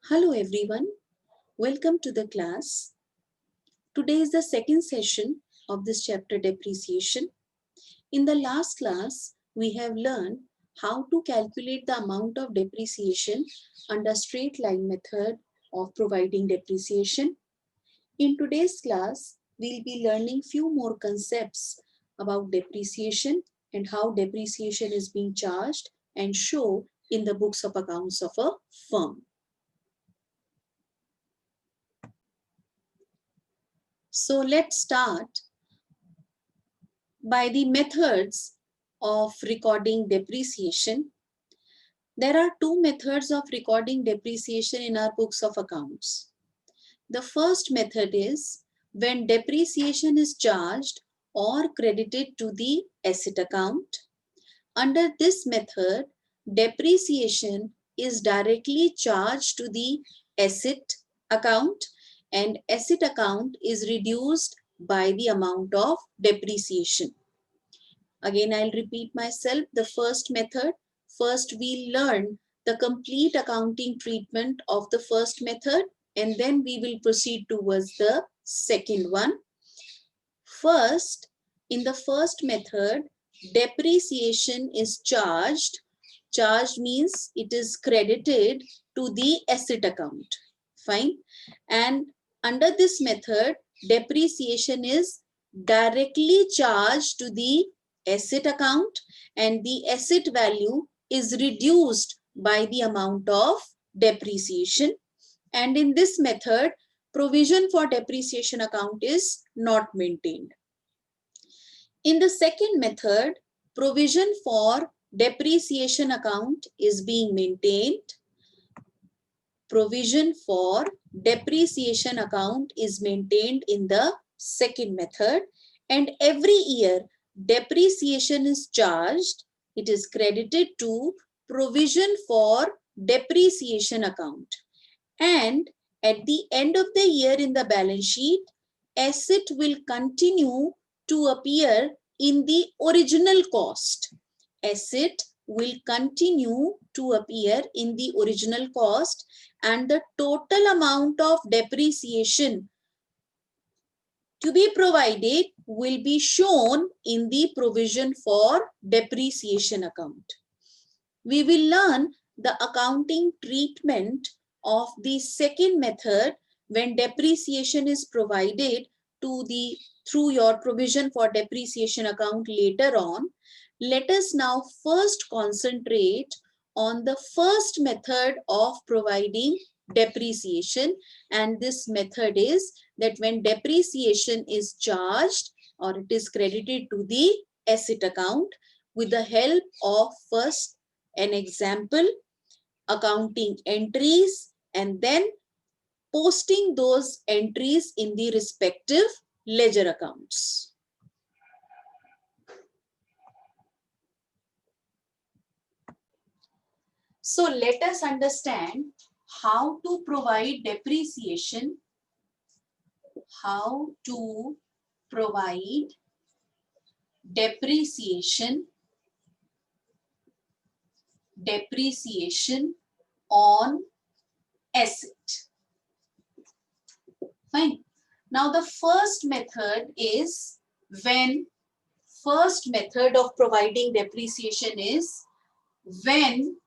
Hello everyone, welcome to the class. Today is the second session of this chapter depreciation. In the last class, we have learned how to calculate the amount of depreciation under straight line method of providing depreciation. In today's class, we'll be learning few more concepts about depreciation and how depreciation is being charged and shown in the books of accounts of a firm. So let's start by the methods of recording depreciation. There are two methods of recording depreciation in our books of accounts. The first method is when depreciation is charged or credited to the asset account. Under this method, depreciation is directly charged to the asset account and asset account is reduced by the amount of depreciation. Again, I'll repeat myself. The first method, first we learn the complete accounting treatment of the first method and then we will proceed towards the second one. First, in the first method, depreciation is charged. Charged means it is credited to the asset account. Fine. And under this method, depreciation is directly charged to the asset account and the asset value is reduced by the amount of depreciation. And in this method, provision for depreciation account is not maintained. In the second method, provision for depreciation account is being maintained. Provision for depreciation account is maintained in the second method, and every year depreciation is charged. It is credited to provision for depreciation account. And at the end of the year in the balance sheet, asset will continue to appear in the original cost. Asset will continue to appear in the original cost and the total amount of depreciation to be provided will be shown in the provision for depreciation account. We will learn the accounting treatment of the second method when depreciation is provided to the through your provision for depreciation account later on. Let us now first concentrate on the first method of providing depreciation, and this method is that when depreciation is charged or it is credited to the asset account with the help of first an example, accounting entries, and then posting those entries in the respective ledger accounts. So let us understand how to provide depreciation, how to provide depreciation on asset. Fine. Now the first method is when first method of providing depreciation is when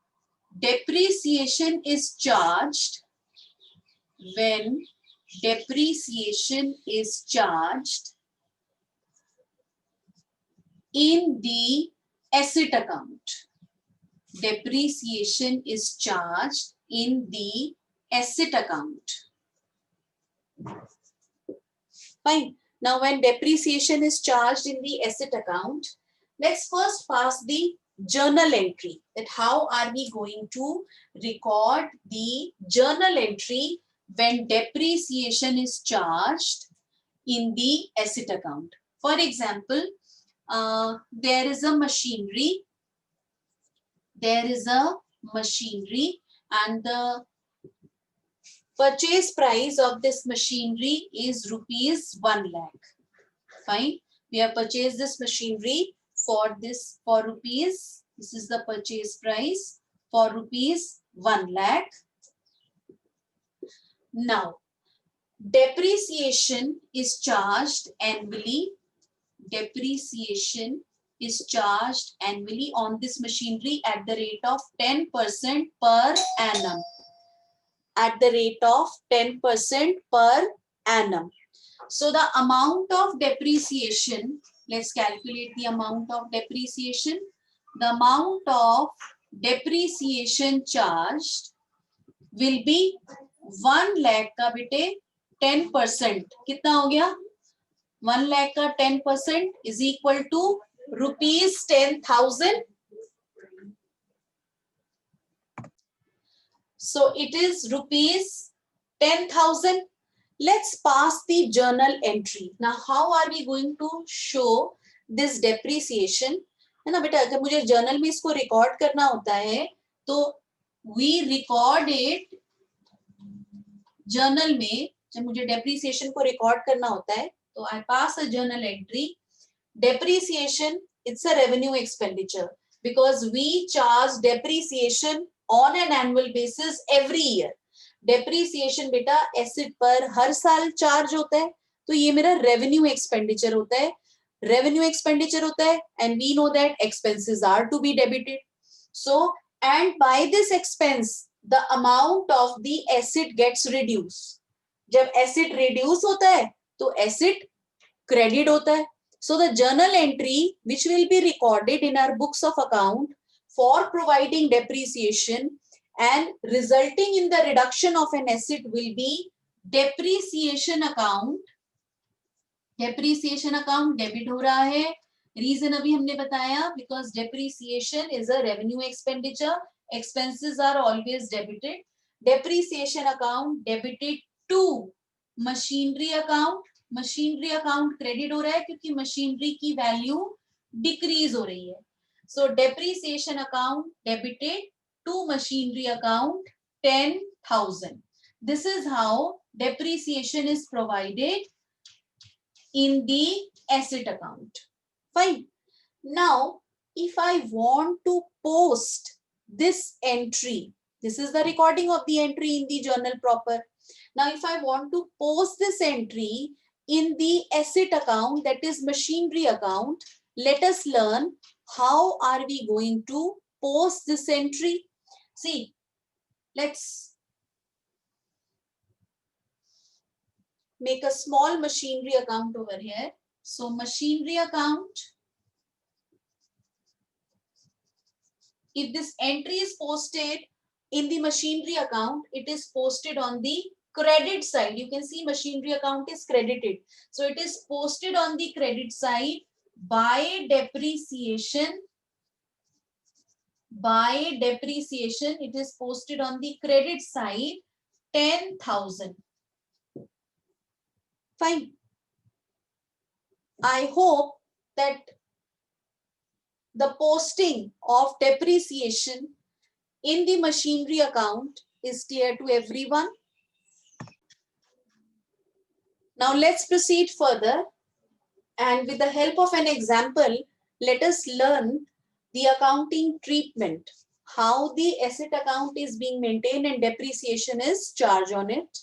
depreciation is charged, when depreciation is charged in the asset account. Depreciation is charged in the asset account. Fine. Now when depreciation is charged in the asset account, let's first pass the journal entry. That how are we going to record the journal entry when depreciation is charged in the asset account. For example, there is a machinery. There is a machinery and the purchase price of this machinery is rupees 1 lakh. Fine. We have purchased this machinery for rupees. This is the purchase price for rupees 1 lakh. Now, depreciation is charged annually. Depreciation is charged annually on this machinery at the rate of 10% per annum. At the rate of 10% per annum. So the amount of depreciation, let's calculate the amount of depreciation. The amount of depreciation charged will be 1 lakh का बेटे 10%. कितना हो गया? 1 lakh का 10% is equal to rupees 10,000. So it is rupees 10,000. Let's pass the journal entry. Now, how are we going to show this depreciation? है ना बेटा, अगर मुझे जर्नल में इसको रिकॉर्ड करना होता है तो we record it जर्नल में. जब मुझे डेप्रिसिएशन को रिकॉर्ड करना होता है तो I pass a journal entry. Depreciation, it's a revenue expenditure because we charge depreciation on an annual basis every year. Depreciation बेटा एसेट पर हर साल चार्ज होता है, तो ये मेरा रेवेन्यू एक्सपेंडिचर होता है. रेवेन्यू एक्सपेंडिचर होता है and we know that expenses are to be debited. So and by this expense the amount of the asset gets reduce. जब एसेट रिड्यूस होता है तो एसेट क्रेडिट होता है. So the journal entry which will be recorded in our books of account for providing depreciation and resulting in the reduction of an asset will be depreciation account. Depreciation account debit हो रहा है. Reason अभी हमने बताया because depreciation is a revenue expenditure. Expenses are always debited. Depreciation account debited to machinery account. Machinery account credit हो रहा है क्योंकि मशीनरी की वैल्यू डिक्रीज हो रही है. So depreciation account debited to machinery account 10,000. This is how depreciation is provided in the asset account. Fine. Now, if I want to post this entry, this is the recording of the entry in the journal proper. Now, if I want to post this entry in the asset account, that is machinery account, let us learn how are we going to post this entry. See, let's make a small machinery account over here. So machinery account, if this entry is posted in the machinery account, it is posted on the credit side. You can see machinery account is credited. So it is posted on the credit side by depreciation. By depreciation, it is posted on the credit side 10,000. Fine. I hope that the posting of depreciation in the machinery account is clear to everyone. Now let's proceed further, and with the help of an example, let us learn the accounting treatment, how the asset account is being maintained and depreciation is charged on it.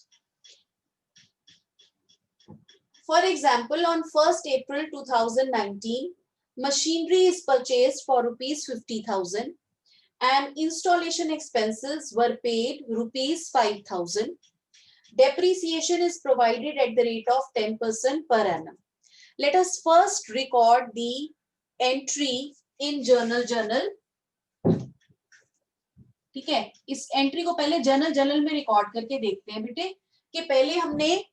For example, on 1st April 2019, machinery is purchased for rupees 50,000 and installation expenses were paid rupees 5,000. Depreciation is provided at the rate of 10% per annum. Let us first record the entry in journal. ठीक है, इस entry को पहले journal में record करके देखते हैं बेटे कि पहले हमने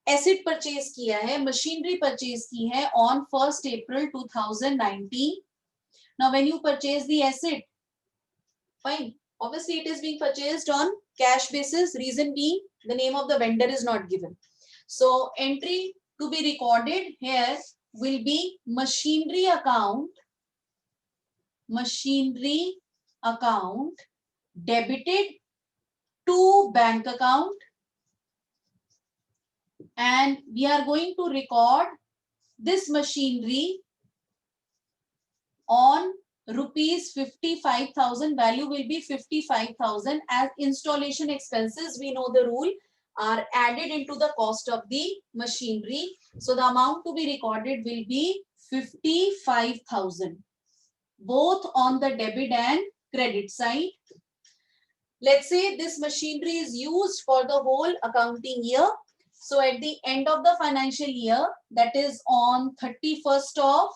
एसेट परचेज किया है, मशीनरी परचेज की है on 1st April 2019. Now when you purchase the asset, fine, obviously it is being purchased on cash basis. Reason being the name of the vendor is not given. So entry to be recorded here will be machinery account debited to bank account, and we are going to record this machinery on rupees 55,000. Value will be 55,000 as installation expenses. We know the rule. are added into the cost of the machinery. So the amount to be recorded will be 55,000, both on the debit and credit side. Let's say this machinery is used for the whole accounting year. So at the end of the financial year, that is on 31st of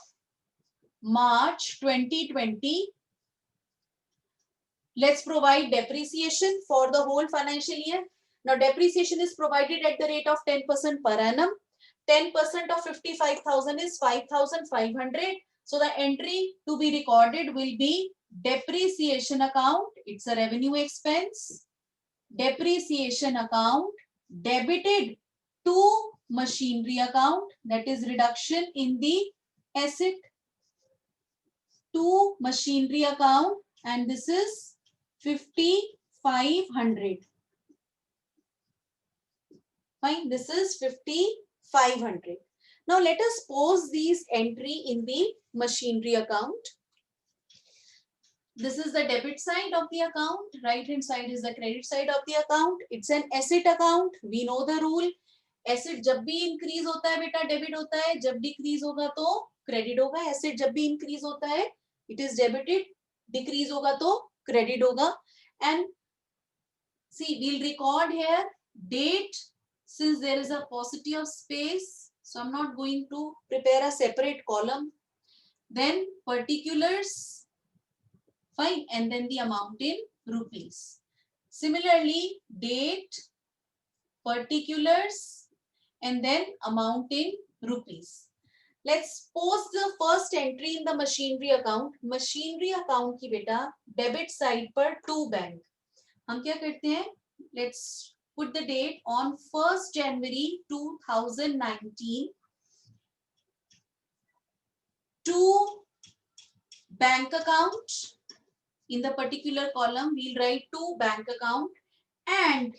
March 2020, let's provide depreciation for the whole financial year. Now depreciation is provided at the rate of 10% per annum. 10% of 55,000 is 5,500. So the entry to be recorded will be depreciation account. It's a revenue expense. Depreciation account debited to machinery account, that is reduction in the asset to machinery account, and this is 5,500. Fine, this is 5,500. Now let us pose these entry in the machinery account. This is the debit side of the account. Right hand side is the credit side of the account. It's an asset account. We know the rule. Asset जब भी increase होता है बेटा debit होता है, जब decrease होगा तो credit होगा. Asset जब भी increase होता है, it is debited. Decrease होगा तो credit होगा. And see, we'll record here date, since there is a paucity of space, so I'm not going to prepare a separate column. Then particulars, fine, and then the amount in rupees. Similarly, date, particulars, and then amount in rupees. Let's post the first entry in the machinery account. Machinery account की बेटा debit side पर to bank. हम क्या करते हैं? Let's put the date on 1st January 2019 to bank account. In the particular column, we'll write to bank account, and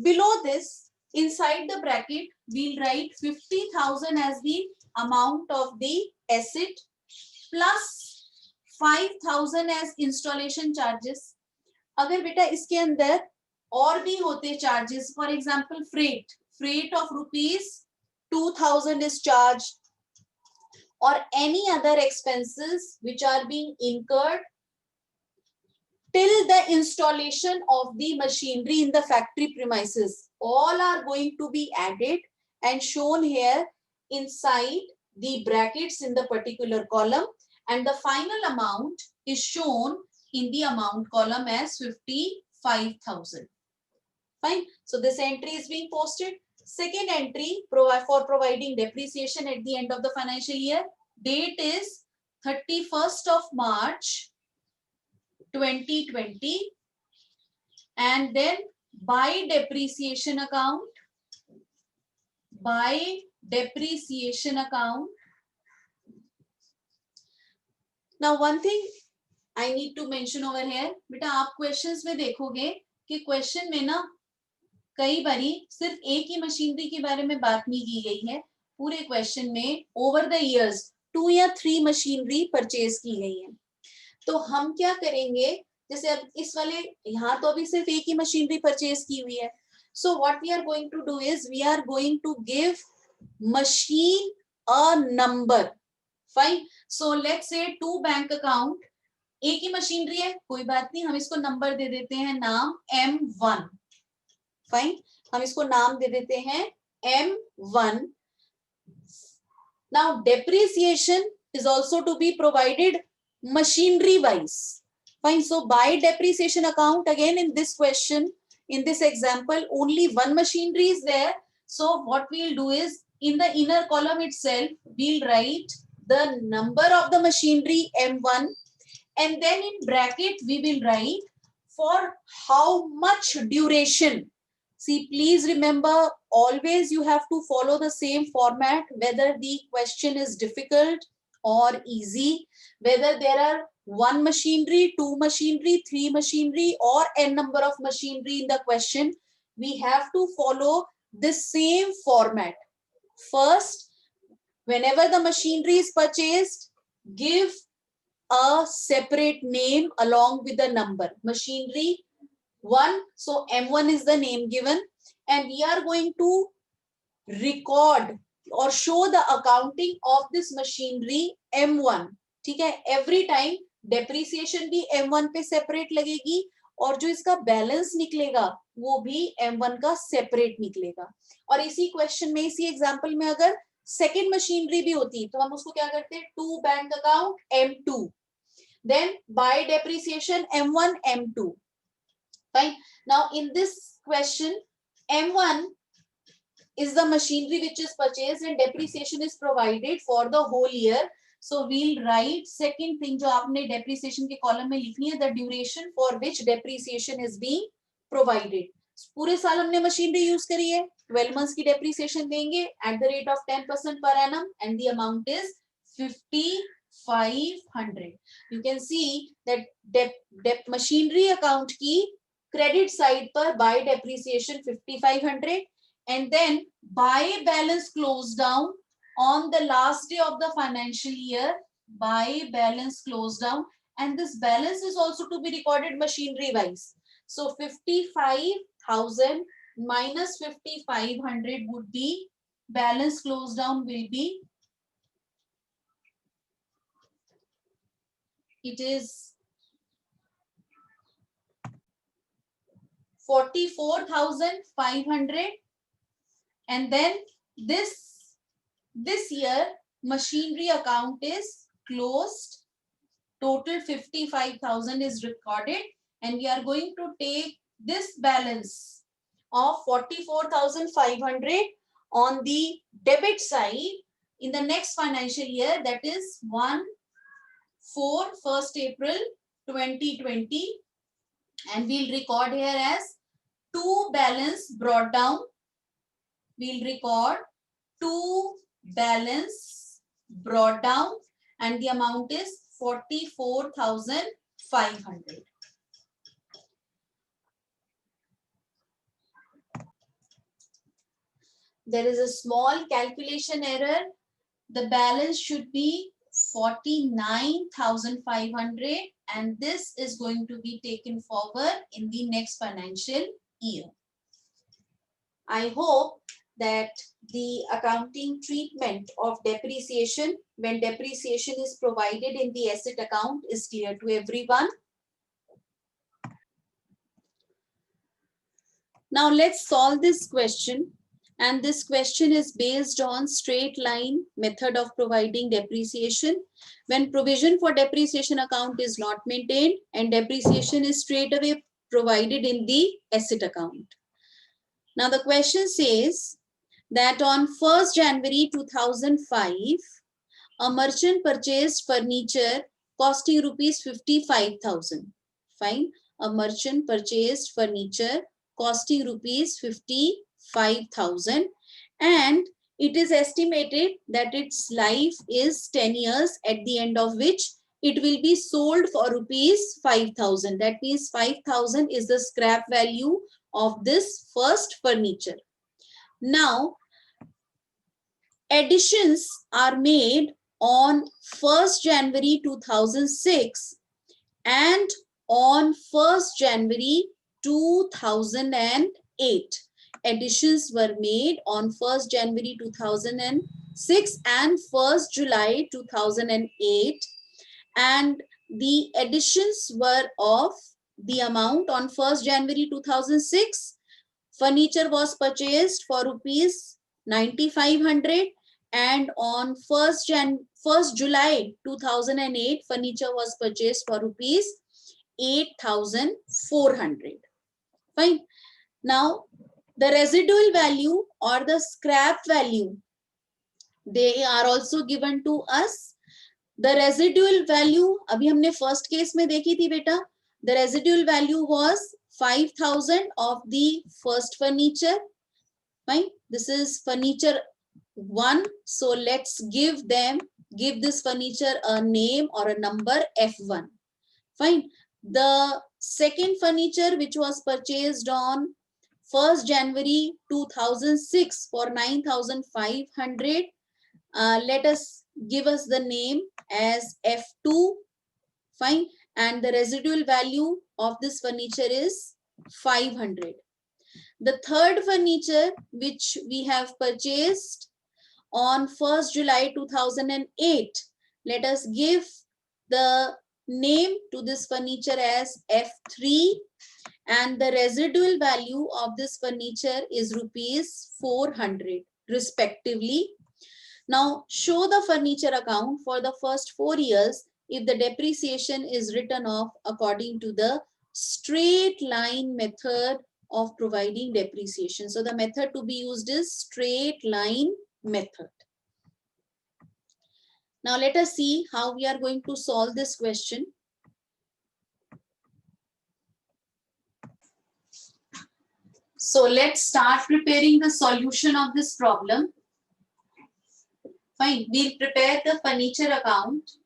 below this, inside the bracket, we'll write 50,000 as the amount of the asset plus 5,000 as installation charges. अगर बेटा इसके अंदर और भी होते charges, for example freight of rupees 2,000 is charged, or any other expenses which are being incurred till the installation of the machinery in the factory premises, all are going to be added and shown here inside the brackets in the particular column, and the final amount is shown in the amount column as 55,000. Fine. So this entry is being posted. Second entry for providing depreciation at the end of the financial year. Date is 31st of March 2020, and then by depreciation account. Now one thing I need to mention over here, बेटा आप questions में देखोगे कि question में ना कई बारी सिर्फ एक ही मशीनरी के बारे में बात नहीं की गई है, पूरे क्वेश्चन में ओवर द इयर्स 2 या 3 मशीनरी परचेज की गई है. तो हम क्या करेंगे, जैसे अब इस वाले यहाँ तो अभी सिर्फ एक ही मशीनरी परचेज की हुई है. So what we are going to do is we are going to give machine a number. Fine. So let's say to bank account, एक ही मशीनरी है, कोई बात नहीं, हम इसको नंबर दे देते हैं नाम M1. फाइन, हम इसको नाम दे देते हैं M1. Now depreciation is also to be provided machinery wise. Fine. So by depreciation account, again in this question, in this example, only one machinery is there. So what we'll do is in the inner column itself, we'll write the number of the machinery M1, and then in bracket we will write for how much duration. See, please remember, always you have to follow the same format, whether the question is difficult or easy, whether there are one machinery, two machinery, three machinery, or n number of machinery in the question. We have to follow the same format. First, whenever the machinery is purchased, give a separate name along with the number. Machinery 1, so M1 is the name given. and we are going to record or show the accounting of this machinery M1. ठीक है, every time depreciation भी M1 पे separate लगेगी और जो इसका balance निकलेगा वो भी M1 का सेपरेट निकलेगा. और इसी क्वेश्चन में, इसी एग्जांपल में अगर सेकंड मशीनरी भी होती तो हम उसको क्या करते हैं, to bank account M2, then by depreciation M1 M2. Fine. Now in this question, M1 is the machinery which is purchased and depreciation is provided for the whole year. So we'll write second thing जो आपने depreciation के column में लिखनी है, the duration for which depreciation is being provided. पूरे साल हमने machinery use करी है, 12 months की depreciation देंगे at the rate of 10% per annum and the amount is 5500. You can see that machinery account की credit side पर by depreciation 5500 and then by balance closed down on the last day of the financial year, by balance closed down, and this balance is also to be recorded machinery wise. So 55,000 minus 5500 would be, balance closed down will be, it is 44,500, and then this year machinery account is closed, total 55,000 is recorded, and we are going to take this balance of 44,500 on the debit side in the next financial year, that is 1st April 2020, and we'll record here as to balance brought down. We'll record to balance brought down and the amount is 44,500. There is a small calculation error. The balance should be 49,500 and this is going to be taken forward in the next financial year. I hope that the accounting treatment of depreciation when depreciation is provided in the asset account is clear to everyone. Now let's solve this question, and this question is based on straight line method of providing depreciation when provision for depreciation account is not maintained and depreciation is straight away provided in the asset account. Now the question says that on 1st January 2005, a merchant purchased furniture costing rupees 55,000. Fine. A merchant purchased furniture costing rupees 55,000 and it is estimated that its life is 10 years, at the end of which it will be sold for rupees 5,000. That means 5,000 is the scrap value of this first furniture. Now, additions are made on 1st January 2006 and on 1st January 2008. Additions were made on 1st January 2006 and 1st July 2008, and the additions were of the amount on 1st January 2006. Furniture was purchased for rupees 9,500 and on 1st July 2008 furniture was purchased for rupees 8,400. Fine. Now the residual value or the scrap value, they are also given to us. The residual value अभी हमने first case में देखी थी बेटा. The residual value was 5,000 of the first furniture. Fine. This is furniture 1. So let's give this furniture a name or a number F1. Fine. The second furniture which was purchased on 1st January 2006 for 9,500. Let us give us the name as F2. Fine. And the residual value of this furniture is 500. The third furniture which we have purchased on 1st July 2008. Let us give the name to this furniture as F3, and the residual value of this furniture is rupees 400 respectively. Now show the furniture account for the first 4 years if the depreciation is written off according to the straight line method of providing depreciation. So the method to be used is straight line method. Now let us see how we are going to solve this question. So let's start preparing the solution of this problem. Fine, we'll prepare the furniture account.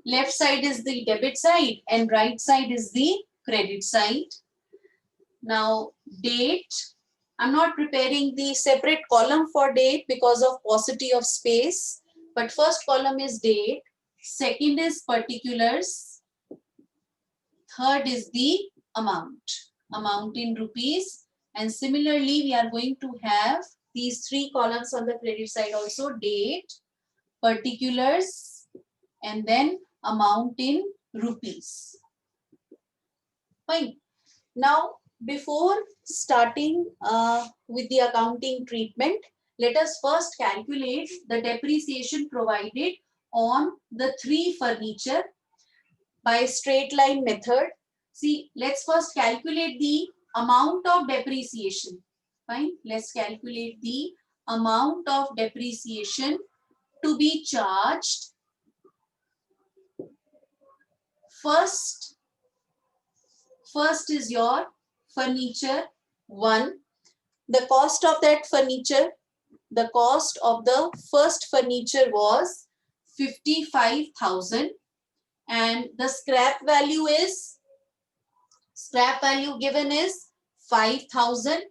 Left side is the debit side and right side is the credit side. Now date, I'm not preparing the separate column for date because of paucity of space, but first column is date, second is particulars, third is the amount in rupees, and similarly we are going to have these three columns on the credit side also, date, particulars, and then amount in rupees. Fine. Now before starting with the accounting treatment, let us first calculate the depreciation provided on the three furniture by straight line method. See, let's first calculate the amount of depreciation. Fine, let's calculate the amount of depreciation to be charged. First is your furniture 1. The cost of that furniture, the cost of the first furniture was 55,000, and the scrap value given is 5,000.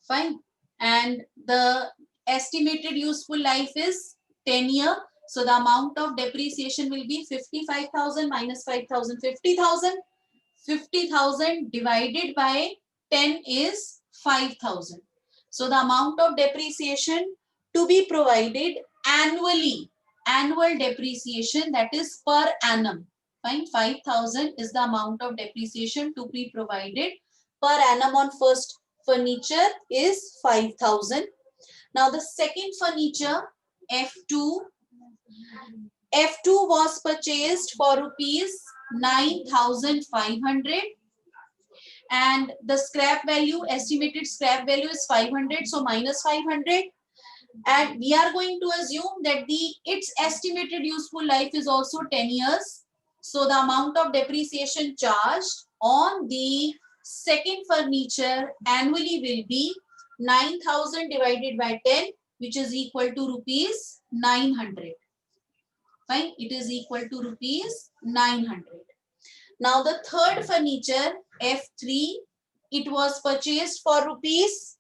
Fine, and the estimated useful life is 10 years. So the amount of depreciation will be 55,000 minus 5,000, 50,000. 50,000 divided by 10 is 5,000. So the amount of depreciation to be provided annually, annual depreciation, that is per annum. Fine, 5,000 is the amount of depreciation to be provided per annum on first furniture is 5,000. Now the second furniture F2 was purchased for rupees 9,500, and the scrap value, estimated scrap value is 500, so minus 500, and we are going to assume that its estimated useful life is also 10 years. So the amount of depreciation charged on the second furniture annually will be 9,000 divided by 10, which is equal to rupees 900. Fine, it is equal to rupees 900. Now the third furniture F3, it was purchased for rupees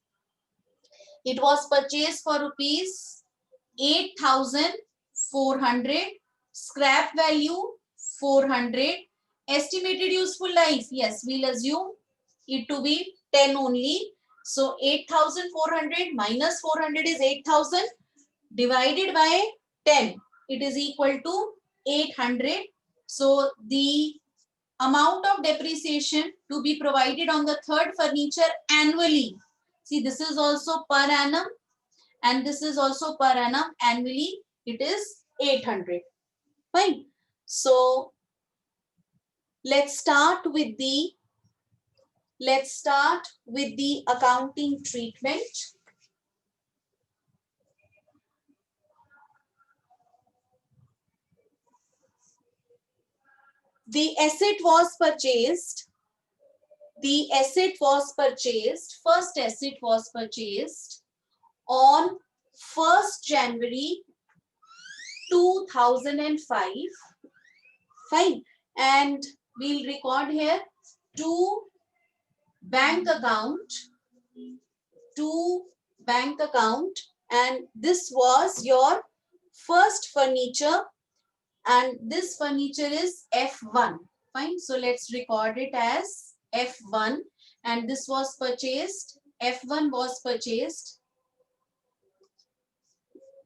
8,400, scrap value 400, estimated useful life, yes, we'll assume it to be 10 only. So 8,400 minus 400 is 8,000 divided by 10, it is equal to 800. So the amount of depreciation to be provided on the third furniture annually, see, this is also per annum and this is also per annum, annually it is 800. Fine. So let's start with the accounting treatment. The asset was purchased. First asset was purchased on 1st January 2005. Fine. And we'll record here to bank account, and this was your first furniture, and this furniture is F1. Fine. So let's record it as F1, and this was purchased. F1 was purchased.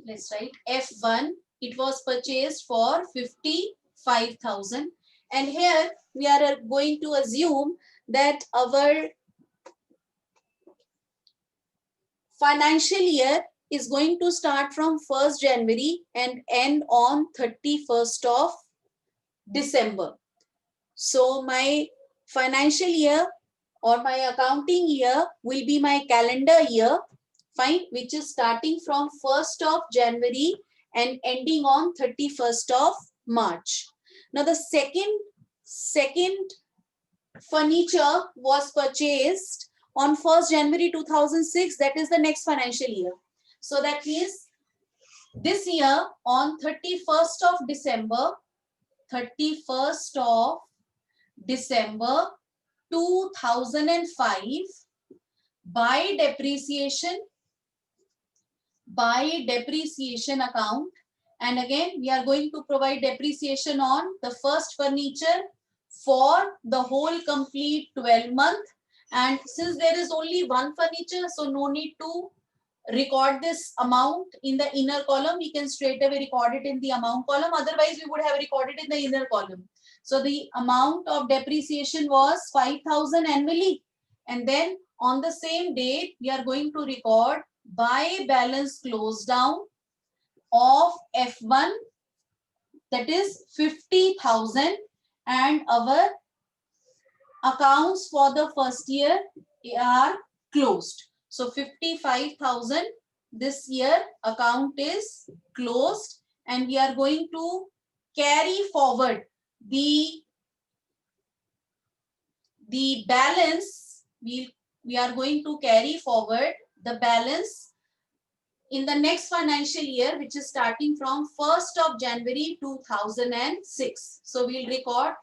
Let's write F1. It was purchased for 55,000. And here we are going to assume that our financial year is going to start from 1st January and end on 31st of December. So my financial year or my accounting year will be my calendar year, fine, which is starting from 1st of January and ending on 31st of March. Now the second furniture was purchased on 1st January 2006, that is the next financial year. So that means this year on 31st of December 2005, by depreciation account, and again we are going to provide depreciation on the first furniture for the whole complete 12 month. And since there is only one furniture, so no need to record this amount in the inner column. We can straight away record it in the amount column. Otherwise, we would have recorded in the inner column. So the amount of depreciation was 5,000 annually. And then on the same date, we are going to record by balance close down of F1, that is 50,000, and our accounts for the first year are closed. So 55,000, this year account is closed, and we are going to carry forward the balance. We are going to carry forward the balance in the next financial year, which is starting from 1st of January 2006. So we'll record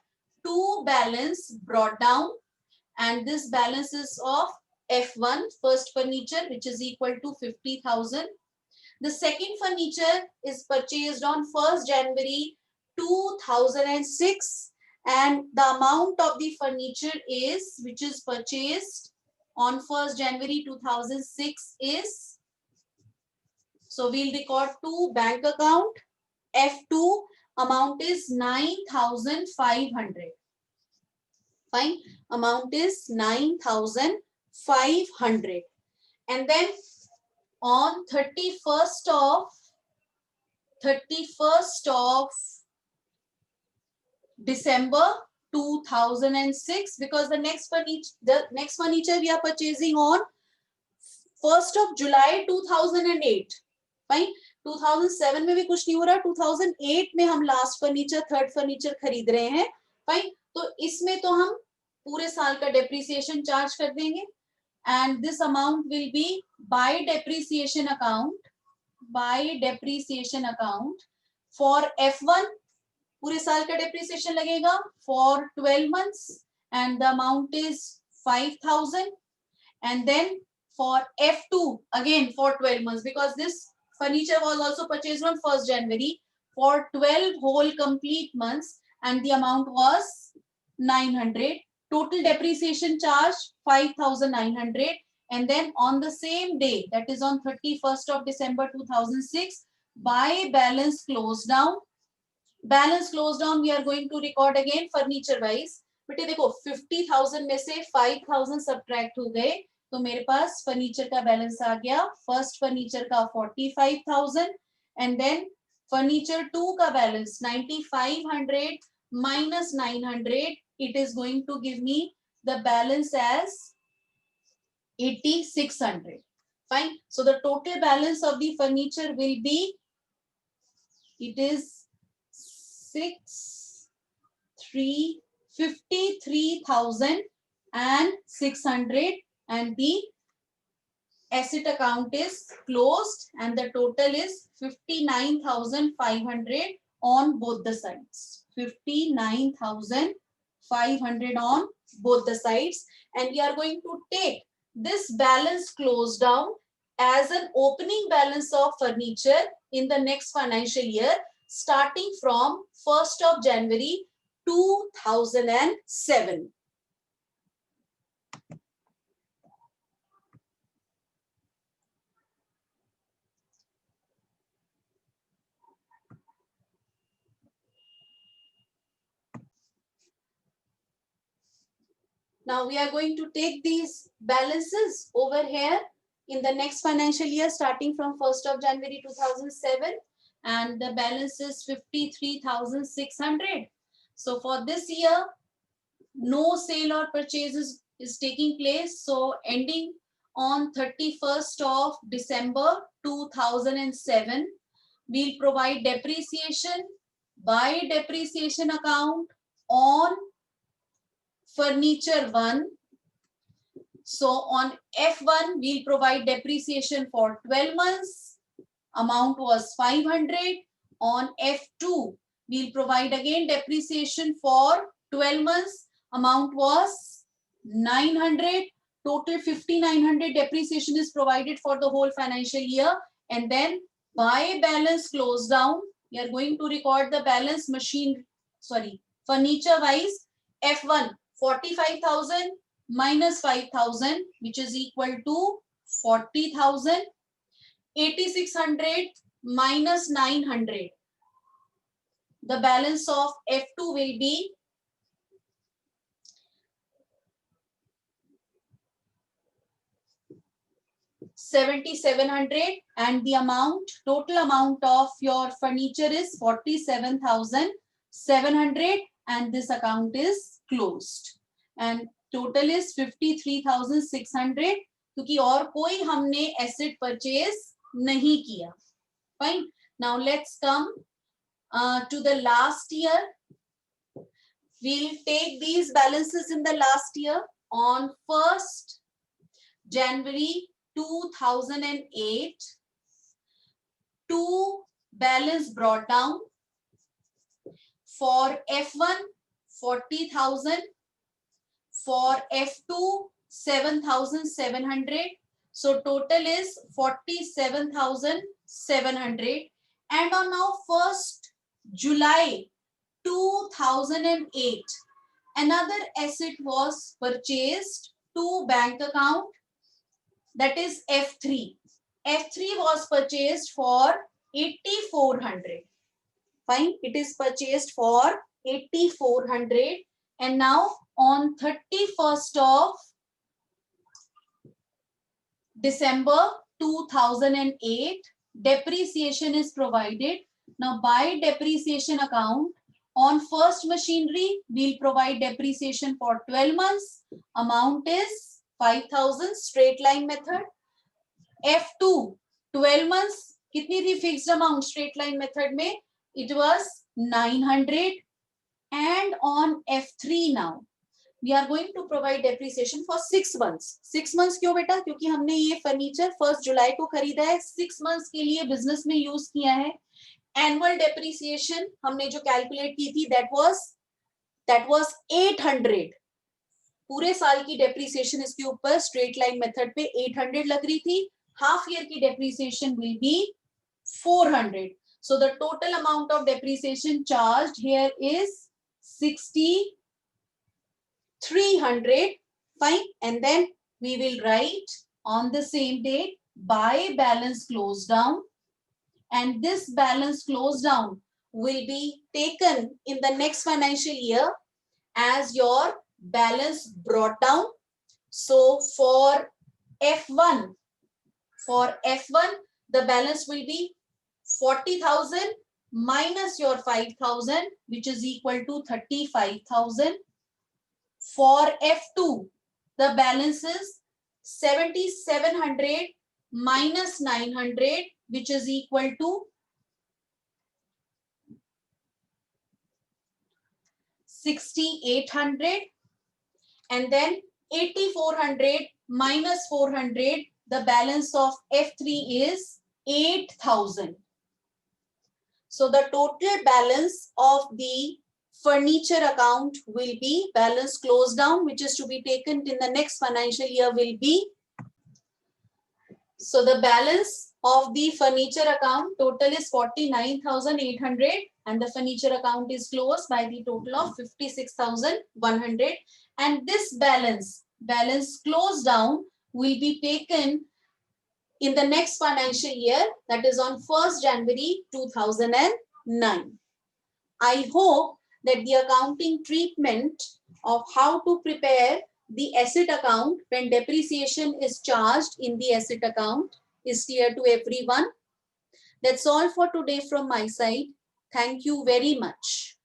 two balance brought down, and this balance is of F1, first furniture, which is equal to 50,000. The second furniture is purchased on 1st January 2006, and the amount of the furniture is, which is purchased on 1st January 2006 is, so we'll record two bank account. F2 amount is 9,500. Fine. Amount is 9,500. And then on 31st of December 2006, because the next furniture we are purchasing on 1st of July 2008. Fine. 2007 में भी कुछ नहीं हो रहा, 2008 में हम last furniture, third furniture खरीद रहे हैं. फाइन. तो इसमें तो हम पूरे साल का डेप्रिसिएशन चार्ज कर देंगे, and this amount will be by depreciation account for F1. पूरे साल का डेप्रिसिएशन लगेगा for 12 months, and the amount is 5,000. And then for F2 again for 12 months, because this furniture was also purchased on 1st January for 12 whole complete months, and the amount was 900. Total depreciation charge 5,900. And then on the same day, that is on 31st of December 2006, by balance close down. Balance close down we are going to record again furniture wise. बेटे देखो 50,000 में से 5,000 subtract हो गए, तो मेरे पास furniture का balance आ गया. फर्स्ट फर्नीचर का 45,000, एंड देन फर्नीचर 2 का balance 9,500 minus 900. It is going to give me the balance as 8,600. Fine. So the total balance of the furniture will be, it is 53,600, and the asset account is closed, and the total is 59,500 on both the sides. 59,500 on both the sides, and we are going to take this balance closed down as an opening balance of furniture in the next financial year, starting from 1st of January 2007. Now we are going to take these balances over here in the next financial year starting from 1st of January 2007, and the balance is 53,600. So for this year, no sale or purchases is taking place. So ending on 31st of December 2007, we'll provide depreciation by depreciation account on furniture 1. So on F1, we'll provide depreciation for 12 months. Amount was 500. On F2, we'll provide again depreciation for 12 months. Amount was 900. Total 5,900 depreciation is provided for the whole financial year. And then by balance close down, we are going to record the balance furniture wise. F1 45,000 minus 5,000, which is equal to 40,000. 8,600 minus 900. The balance of F2 will be 7,700, and the total amount of your furniture is 47,700, and this account is closed. And total is 53,600, क्योंकि और कोई हमने asset purchase नहीं किया. Fine. Now let's come to the last year. We'll take these balances in the last year. On 1st January 2008, two balance brought down. For F1 40,000, for F2 7,700. So total is 47,700. And on now 1st July 2008, another asset was purchased to bank account, that is F3. F3 was purchased for 8,400. Fine, it is purchased for 8,400. And now on 31st of December 2008, depreciation is provided. Now by depreciation account, on first machinery, we'll provide depreciation for 12 months. Amount is 5,000, straight line method. F2, 12 months, kitni thi fixed amount straight line method mein? It was 900. And on F3 now, we are going to provide depreciation for 6 months. 6 months क्यों बेटा? क्योंकि हमने ये furniture 1 जुलाई को खरीदा है, 6 months के लिए बिजनेस में यूज किया है. एनुअल डेप्रिसिएशन हमने जो कैलकुलेट की थी that was 800. पूरे साल की डेप्रिसिएशन इसके ऊपर स्ट्रेट लाइन मेथड पे 800 लग रही थी. हाफ ईयर की depreciation will be 400. So the total amount of depreciation charged here is 6,300. Fine. And then we will write on the same date by balance close down. And this balance close down will be taken in the next financial year as your balance brought down. So for F1, the balance will be 40,000 minus your 5,000, which is equal to 35,000. For F2, the balance is 7,700 minus 900, which is equal to 6,800. And then 8,400 minus 400, the balance of F3 is 8,000. So the total balance of the furniture account will be balance close down, which is to be taken in the next financial year will be. So the balance of the furniture account total is 49,800, and the furniture account is closed by the total of 56,100. And this balance close down will be taken in the next financial year, that is on 1st January 2009. I hope that the accounting treatment of how to prepare the asset account, when depreciation is charged in the asset account, is clear to everyone. That's all for today from my side. Thank you very much.